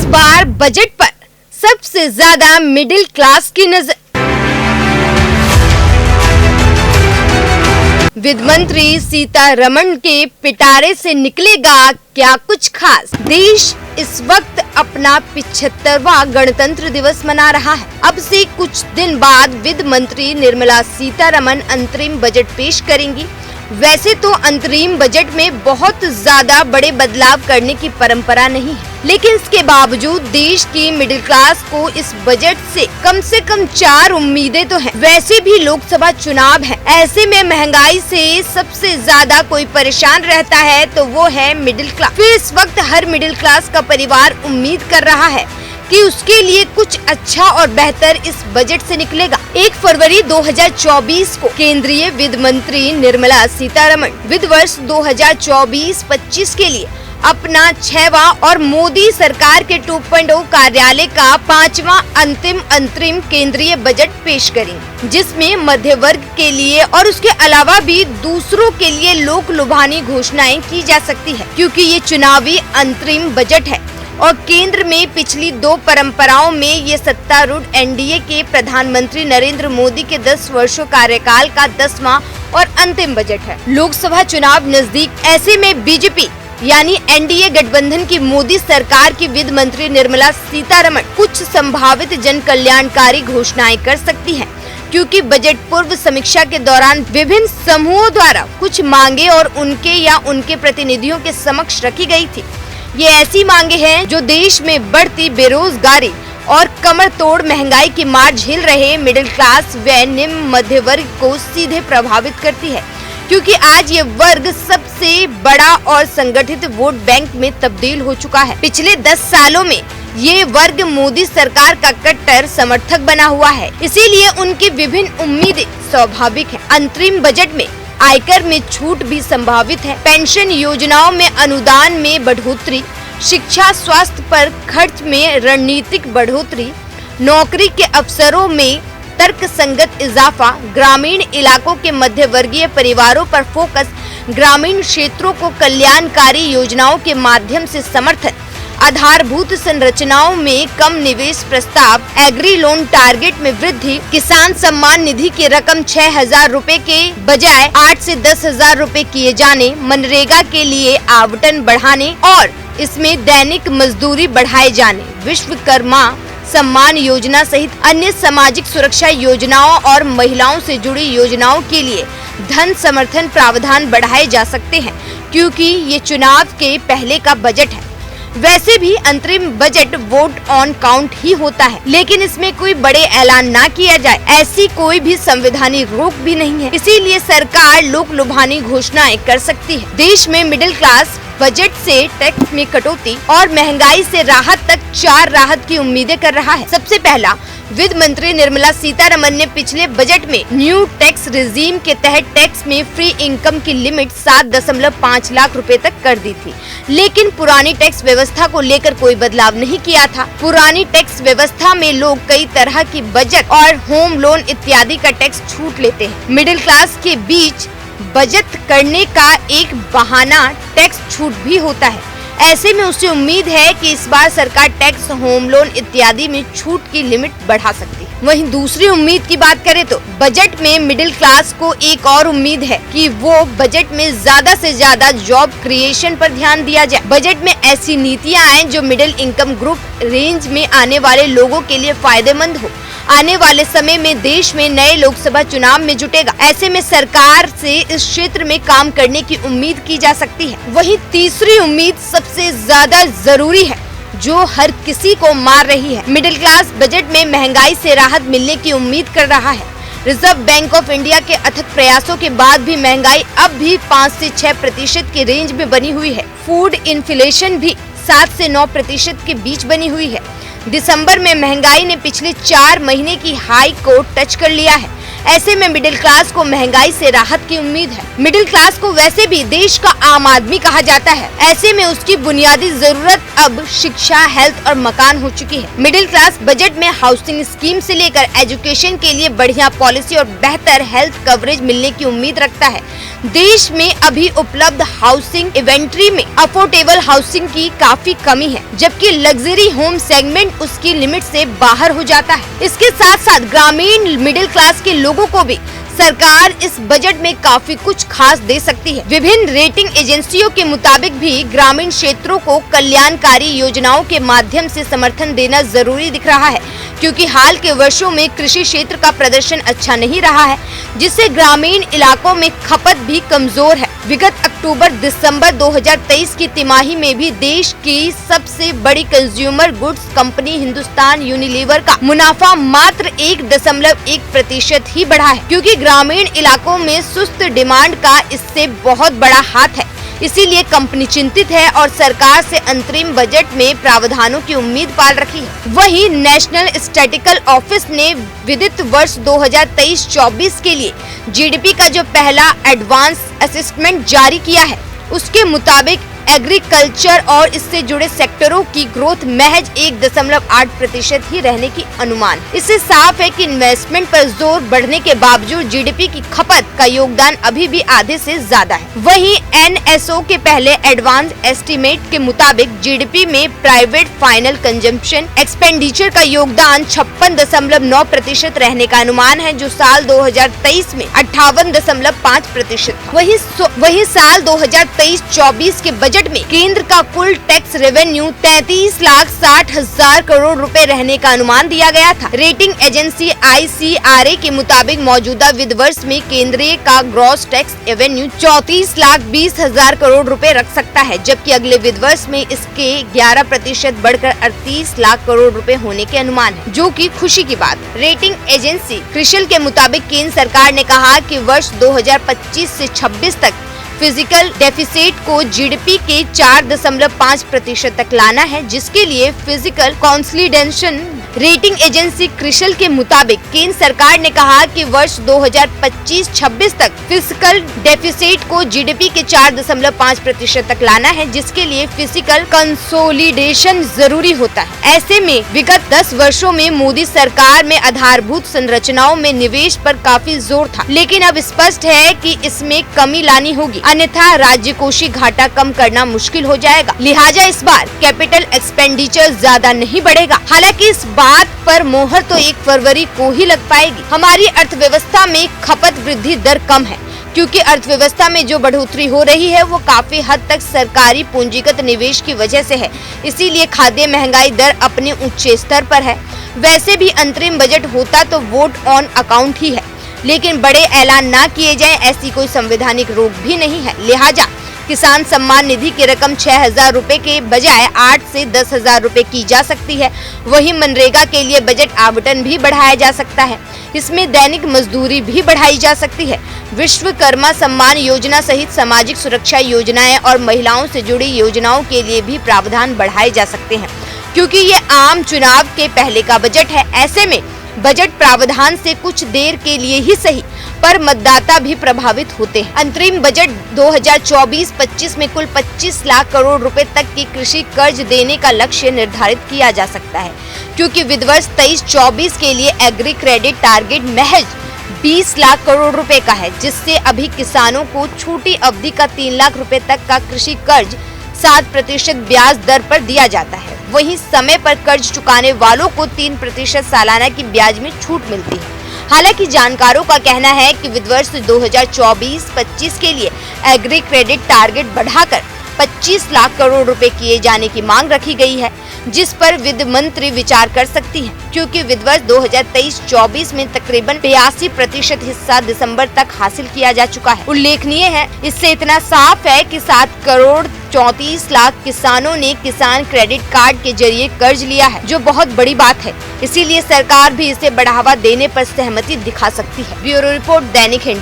बार budget पर सबसे ज्यादा मिडिल क्लास की नजर। वित्त मंत्री सीतारमण के पिटारे से निकलेगा क्या कुछ खास। देश इस वक्त अपना 75वां गणतंत्र दिवस मना रहा है। अब से कुछ दिन बाद वित्त मंत्री निर्मला सीतारमण अंतरिम बजट पेश करेंगी। वैसे तो अंतरिम बजट में बहुत ज्यादा बड़े बदलाव करने की परंपरा नहीं है, लेकिन इसके बावजूद देश की मिडिल क्लास को इस बजट से कम 4 उम्मीदें तो हैं। वैसे भी लोकसभा चुनाव है, ऐसे में महंगाई से सबसे ज्यादा कोई परेशान रहता है तो वो है मिडिल क्लास। फिर इस वक्त हर मिडिल क्लास का परिवार उम्मीद कर रहा है कि उसके लिए कुछ अच्छा और बेहतर इस बजट से निकलेगा। 1 फरवरी 2024 को केंद्रीय वित्त मंत्री निर्मला सीतारमण वित्त वर्ष 2024-25 के लिए अपना 6वां और मोदी सरकार के 2.0 कार्यालय का 5वां अंतरिम केंद्रीय बजट पेश करेंगे, जिसमें मध्य वर्ग के लिए और उसके अलावा भी दूसरों के लिए लोक लुभानी घोषणाएं की जा सकती है, क्योंकि ये चुनावी अंतरिम बजट है और केंद्र में पिछली 2 परंपराओं में ये सत्तारूढ़ एनडीए के प्रधानमंत्री नरेंद्र मोदी के 10 वर्षों कार्यकाल का 10वां और अंतिम बजट है। लोकसभा चुनाव नजदीक, ऐसे में बीजेपी यानी एनडीए गठबंधन की मोदी सरकार की वित्त मंत्री निर्मला सीतारमण कुछ संभावित जन कल्याणकारी घोषणाएं कर सकती है, क्योंकि बजट पूर्व समीक्षा के दौरान विभिन्न समूहों द्वारा कुछ मांगे और उनके या उनके प्रतिनिधियों के समक्ष रखी गयी थी। ये ऐसी मांगे हैं जो देश में बढ़ती बेरोजगारी और कमर तोड़ महंगाई की मार झेल रहे मिडिल क्लास व निम्न मध्य वर्ग को सीधे प्रभावित करती है, क्योंकि आज ये वर्ग सबसे बड़ा और संगठित वोट बैंक में तब्दील हो चुका है। पिछले 10 सालों में ये वर्ग मोदी सरकार का कट्टर समर्थक बना हुआ है, इसीलिए उनकी विभिन्न उम्मीदें स्वाभाविक है। अंतरिम बजट में आयकर में छूट भी संभावित है, पेंशन योजनाओं में अनुदान में बढ़ोतरी, शिक्षा स्वास्थ्य पर खर्च में रणनीतिक बढ़ोतरी, नौकरी के अवसरों में तर्कसंगत इजाफा, ग्रामीण इलाकों के मध्य वर्गीय परिवारों पर फोकस, ग्रामीण क्षेत्रों को कल्याणकारी योजनाओं के माध्यम से समर्थन, आधारभूत संरचनाओं में कम निवेश प्रस्ताव, एग्री लोन टारगेट में वृद्धि, किसान सम्मान निधि की रकम 6,000 रुपए के बजाय 8 से 10,000 रुपए किए जाने, मनरेगा के लिए आवंटन बढ़ाने और इसमें दैनिक मजदूरी बढ़ाए जाने, विश्वकर्मा सम्मान योजना सहित अन्य सामाजिक सुरक्षा योजनाओं और महिलाओं से जुड़ी योजनाओं के लिए धन समर्थन प्रावधान बढ़ाए जा सकते हैं, क्योंकि ये चुनाव के पहले का बजट है। वैसे भी अंतरिम बजट वोट ऑन काउंट ही होता है, लेकिन इसमें कोई बड़े ऐलान ना किया जाए, ऐसी कोई भी संवैधानिक रोक भी नहीं है। इसीलिए सरकार लोक लुभानी घोषणाएं कर सकती है। देश में मिडिल क्लास बजट से टैक्स में कटौती और महंगाई से राहत तक 4 राहत की उम्मीदें कर रहा है। सबसे पहला, वित्त मंत्री निर्मला सीतारमण ने पिछले बजट में न्यू टैक्स रिजीम के तहत टैक्स में फ्री इनकम की लिमिट 7.5 लाख रुपए तक कर दी थी, लेकिन पुरानी टैक्स व्यवस्था को लेकर कोई बदलाव नहीं किया था। पुरानी टैक्स व्यवस्था में लोग कई तरह की बचत और होम लोन इत्यादि का टैक्स छूट लेते हैं। मिडिल क्लास के बीच बचत करने का एक बहाना टैक्स छूट भी होता है। ऐसे में उसे उम्मीद है कि इस बार सरकार टैक्स, होम लोन इत्यादि में छूट की लिमिट बढ़ा सकती है। वहीं दूसरी उम्मीद की बात करें तो बजट में मिडिल क्लास को एक और उम्मीद है कि वो बजट में ज्यादा से ज्यादा जॉब क्रिएशन पर ध्यान दिया जाए। बजट में ऐसी नीतियां आए जो मिडिल इनकम ग्रुप रेंज में आने वाले लोगों के लिए फायदेमंद हो। आने वाले समय में देश में नए लोकसभा चुनाव में जुटेगा, ऐसे में सरकार से इस क्षेत्र में काम करने की उम्मीद की जा सकती है। वहीं तीसरी उम्मीद सबसे ज्यादा जरूरी है, जो हर किसी को मार रही है। मिडिल क्लास बजट में महंगाई से राहत मिलने की उम्मीद कर रहा है। रिजर्व बैंक ऑफ इंडिया के अथक प्रयासों के बाद भी महंगाई अब भी 5 से 6% के रेंज में बनी हुई है। फूड इन्फ्लेशन भी 7 से 9% के बीच बनी हुई है। दिसंबर में महंगाई ने पिछले 4 महीने की हाई को टच कर लिया है। ऐसे में मिडिल क्लास को महंगाई से राहत की उम्मीद है। मिडिल क्लास को वैसे भी देश का आम आदमी कहा जाता है, ऐसे में उसकी बुनियादी जरूरत अब शिक्षा, हेल्थ और मकान हो चुकी है। मिडिल क्लास बजट में हाउसिंग स्कीम से लेकर एजुकेशन के लिए बढ़िया पॉलिसी और बेहतर हेल्थ कवरेज मिलने की उम्मीद रखता है, देश में अभी उपलब्ध हाउसिंग इन्वेंटरी में अफोर्डेबल हाउसिंग की काफी कमी है, जबकि लग्जरी होम सेगमेंट उसकी लिमिट से बाहर हो जाता है। इसके साथ साथ ग्रामीण मिडिल क्लास के लोगों को भी सरकार इस बजट में काफी कुछ खास दे सकती है। विभिन्न रेटिंग एजेंसियों के मुताबिक भी ग्रामीण क्षेत्रों को कल्याणकारी योजनाओं के माध्यम से समर्थन देना जरूरी दिख रहा है, क्योंकि हाल के वर्षों में कृषि क्षेत्र का प्रदर्शन अच्छा नहीं रहा है, जिससे ग्रामीण इलाकों में खपत भी कमजोर है। विगत अक्टूबर-दिसंबर 2023 की तिमाही में भी देश की सबसे बड़ी consumer goods company Hindustan Unilever का मुनाफा मात्र 1.1% ही बढ़ा है, क्योंकि ग्रामीण इलाकों में सुस्त डिमांड का इससे बहुत बड़ा हाथ है। इसीलिए कंपनी चिंतित है और सरकार से अंतरिम बजट में प्रावधानों की उम्मीद पाल रखी है। वहीं नेशनल स्टैटिस्टिकल ऑफिस ने वित्त वर्ष 2023-24 के लिए जीडीपी का जो पहला एडवांस असेसमेंट जारी किया है, उसके मुताबिक एग्रीकल्चर और इससे जुड़े सेक्टरों की ग्रोथ महज 1.8% ही रहने की अनुमान। इससे साफ है कि इन्वेस्टमेंट पर जोर बढ़ने के बावजूद जीडीपी की खपत का योगदान अभी भी आधे से ज्यादा है। वहीं एनएसओ के पहले एडवांस एस्टीमेट के मुताबिक जीडीपी में प्राइवेट फाइनल कंजम्पशन एक्सपेंडिचर का योगदान 56.9% रहने का अनुमान है, जो साल 2023 में 58.5% था। वही साल 2023-24 के बजट में केंद्र का कुल टैक्स रेवेन्यू 33,60,000 करोड़ रुपए रहने का अनुमान दिया गया था। रेटिंग एजेंसी ICRA के मुताबिक मौजूदा वित्त वर्ष में केंद्रीय का ग्रॉस टैक्स रेवेन्यू 34,20,000 करोड़ रुपए रख सकता है, जबकि अगले वित्त वर्ष में इसके 11% बढ़कर 38 लाख करोड़ रुपए होने के अनुमान है, जो कि खुशी की बात। रेटिंग एजेंसी क्रिसिल के मुताबिक केंद्र सरकार ने कहा कि वर्ष 2025 से 26 तक फिजिकल डेफिसिट को जीडीपी के 4.5% तक लाना है, जिसके लिए physical consolidation. Rating agency CRISIL के मुताबिक केंद्र सरकार ने कहा कि वर्ष 2025-26 तक फिजिकल डेफिसिट को जीडीपी के 4.5% तक लाना है, जिसके लिए फिजिकल कंसोलिडेशन जरूरी होता है। ऐसे में विगत 10 वर्षों में मोदी सरकार में आधारभूत संरचनाओं में निवेश पर काफी जोर था, लेकिन अब स्पष्ट है कि इसमें कमी लानी होगी, अन्यथा राज्य कोषीय घाटा कम करना मुश्किल हो जाएगा। लिहाजा इस बार कैपिटल एक्सपेंडिचर ज्यादा नहीं बढ़ेगा। हालांकि इस बात पर मोहर तो 1 फरवरी को ही लग पाएगी। हमारी अर्थव्यवस्था में खपत वृद्धि दर कम है, क्योंकि अर्थव्यवस्था में जो बढ़ोतरी हो रही है वो काफी हद तक सरकारी पूंजीगत निवेश की वजह से है। इसीलिए खाद्य महंगाई दर अपने ऊंचे स्तर पर है। वैसे भी अंतरिम बजट होता तो वोट ऑन अकाउंट ही है, लेकिन बड़े ऐलान ना किए जाएं ऐसी कोई संवैधानिक रोक भी नहीं है। लिहाजा किसान सम्मान निधि की रकम 6,000 रुपए के बजाय 8 से 10,000 रुपए की जा सकती है। वहीं मनरेगा के लिए बजट आवंटन भी बढ़ाया जा सकता है। इसमें दैनिक मजदूरी भी बढ़ाई जा सकती है। विश्वकर्मा सम्मान योजना सहित सामाजिक सुरक्षा योजनाएं और महिलाओं से जुड़ी योजनाओं के लिए भी प्रावधान बढ़ाए जा सकते हैं, क्योंकि ये आम चुनाव के पहले का बजट है। ऐसे में बजट प्रावधान से कुछ देर के लिए ही सही, पर मतदाता भी प्रभावित होते हैं। अंतरिम बजट 2024-25 में कुल 25 लाख करोड़ रुपए तक की कृषि कर्ज देने का लक्ष्य निर्धारित किया जा सकता है, क्योंकि वित्त वर्ष 23-24 के लिए एग्री क्रेडिट टारगेट महज 20 लाख करोड़ रुपए का है, जिससे अभी किसानों को छोटी अवधि का 3 लाख रुपए तक का कृषि कर्ज 7% ब्याज दर पर दिया जाता है। वहीं समय पर कर्ज चुकाने वालों को 3% सालाना की ब्याज में छूट मिलती है। हालांकि जानकारों का कहना है कि वित्त वर्ष 2024-25 के लिए एग्री क्रेडिट टारगेट बढ़ाकर 25 लाख करोड़ रुपए किए जाने की मांग रखी गई है, जिस पर वित्त मंत्री विचार कर सकती है, क्योंकि वित्त वर्ष 2023-24 में तकरीबन 82% हिस्सा दिसंबर तक हासिल किया जा चुका है। उल्लेखनीय है, इससे इतना साफ है कि 7 करोड़ 34 लाख किसानों ने किसान क्रेडिट कार्ड के जरिए कर्ज लिया है, जो बहुत बड़ी बात है। इसीलिए सरकार भी इसे बढ़ावा देने पर सहमति दिखा सकती है। ब्यूरो रिपोर्ट, दैनिक हिंद।